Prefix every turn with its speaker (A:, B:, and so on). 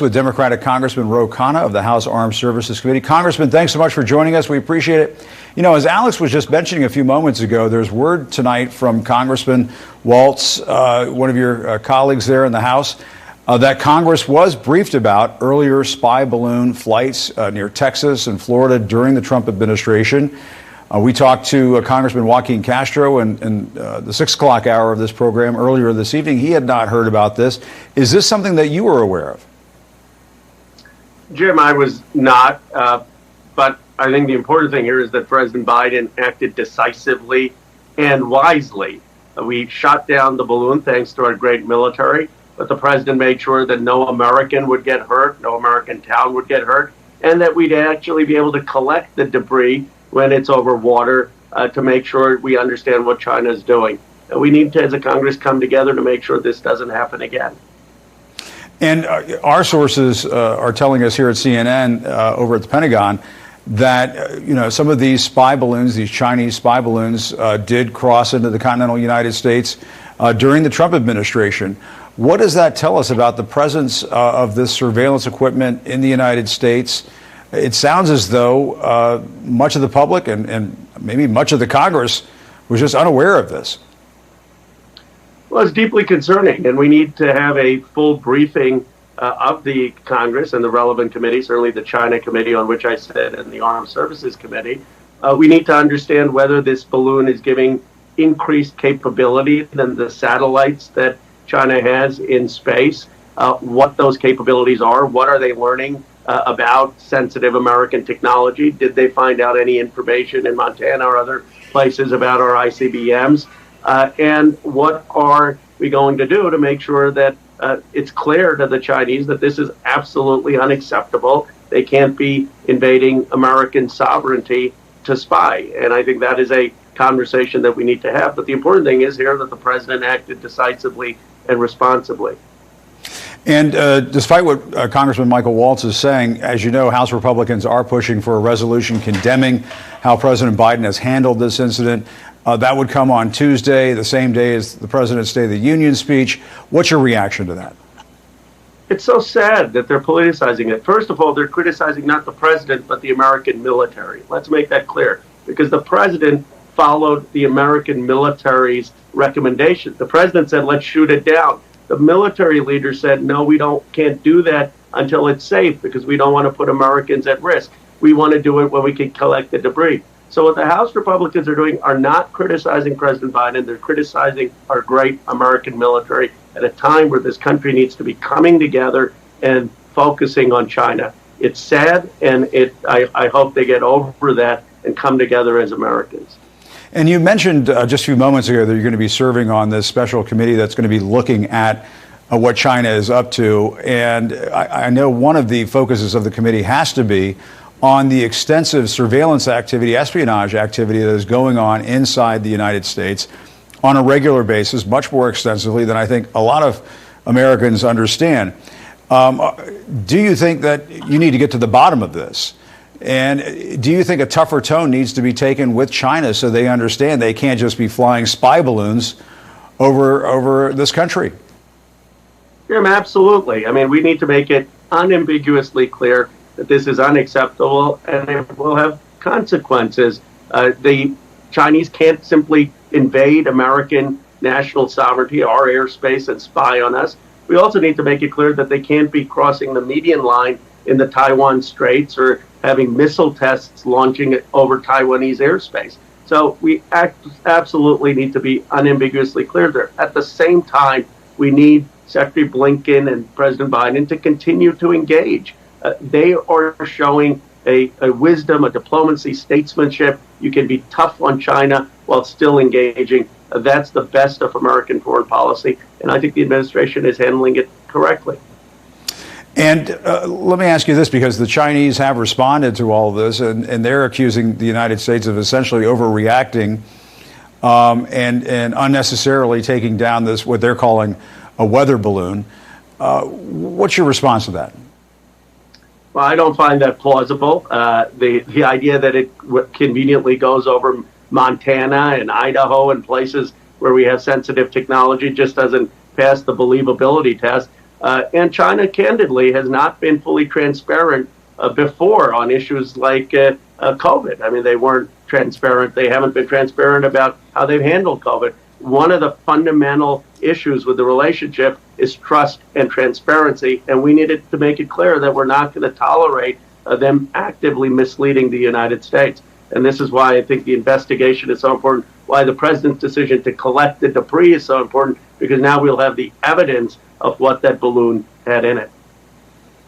A: With Democratic Congressman Khanna of the House Armed Services Committee. Congressman, thanks so much for joining us. We appreciate it. You know, as Alex was just mentioning a few moments ago, there's word tonight from Congressman Waltz, one of your colleagues there in the House, that Congress was briefed about earlier spy balloon flights near Texas and Florida during the Trump administration. We talked to Congressman Joaquin Castro in the 6 o'clock hour of this program earlier this evening. He had not heard about this. Is this something that you were aware of?
B: Jim, I was not, but I think the important thing here is that President Biden acted decisively and wisely. We shot down the balloon thanks to our great military, but the president made sure that no American would get hurt, no American town would get hurt, and that we'd actually be able to collect the debris when it's over water to make sure we understand what China is doing. And we need to, as a Congress, come together to make sure this doesn't happen again.
A: And our sources are telling us here at CNN over at the Pentagon that, you know, some of these spy balloons, these Chinese spy balloons, did cross into the continental United States during the Trump administration. What does that tell us about the presence of this surveillance equipment in the United States? It sounds as though much of the public and maybe much of the Congress was just unaware of this.
B: Well, it's deeply concerning, and we need to have a full briefing of the Congress and the relevant committee, certainly the China Committee on which I sit and the Armed Services Committee. We need to understand whether this balloon is giving increased capability than the satellites that China has in space, what those capabilities are, what are they learning about sensitive American technology, did they find out any information in Montana or other places about our ICBMs? And what are we going to do to make sure that it's clear to the Chinese that this is absolutely unacceptable? They can't be invading American sovereignty to spy. And I think that is a conversation that we need to have. But the important thing is here that the president acted decisively and responsibly.
A: And despite what Congressman Michael Waltz is saying, as you know, House Republicans are pushing for a resolution condemning how President Biden has handled this incident. That would come on Tuesday, the same day as the President's State of the Union speech. What's your reaction to that?
B: It's so sad that they're politicizing it. First of all, they're criticizing not the president, but the American military. Let's make that clear, because the president followed the American military's recommendation. The president said, let's shoot it down. The military leader said, no, we can't do that until it's safe, because we don't want to put Americans at risk. We want to do it when we can collect the debris. So what the House Republicans are doing are not criticizing President Biden. They're criticizing our great American military at a time where this country needs to be coming together and focusing on China. It's sad, and I hope they get over that and come together as Americans.
A: And you mentioned just a few moments ago that you're going to be serving on this special committee that's going to be looking at what China is up to. And I know one of the focuses of the committee has to be on the extensive surveillance activity, espionage activity that is going on inside the United States on a regular basis, much more extensively than I think a lot of Americans understand. Do you think that you need to get to the bottom of this? And do you think a tougher tone needs to be taken with China so they understand they can't just be flying spy balloons over this country?
B: Yeah, absolutely. I mean, we need to make it unambiguously clear that this is unacceptable and it will have consequences. The Chinese can't simply invade American national sovereignty, our airspace, and spy on us. We also need to make it clear that they can't be crossing the median line in the Taiwan Straits or having missile tests launching over Taiwanese airspace. So we absolutely need to be unambiguously clear there. At the same time, we need Secretary Blinken and President Biden to continue to engage. They are showing a wisdom, a diplomacy, statesmanship. You can be tough on China while still engaging. That's the best of American foreign policy, and I think the administration is handling it correctly.
A: And let me ask you this, because the Chinese have responded to all of this, and they're accusing the United States of essentially overreacting and unnecessarily taking down this, what they're calling a weather balloon. What's your response to that?
B: Well, I don't find that plausible. The idea that it conveniently goes over Montana and Idaho and places where we have sensitive technology just doesn't pass the believability test. And China, candidly, has not been fully transparent before on issues like COVID. I mean, they weren't transparent. They haven't been transparent about how they've handled COVID. One of the fundamental issues with the relationship is trust and transparency, and we needed to make it clear that we're not going to tolerate them actively misleading the United States. And this is why I think the investigation is so important, why the president's decision to collect the debris is so important, because now we'll have the evidence of what that balloon had in it.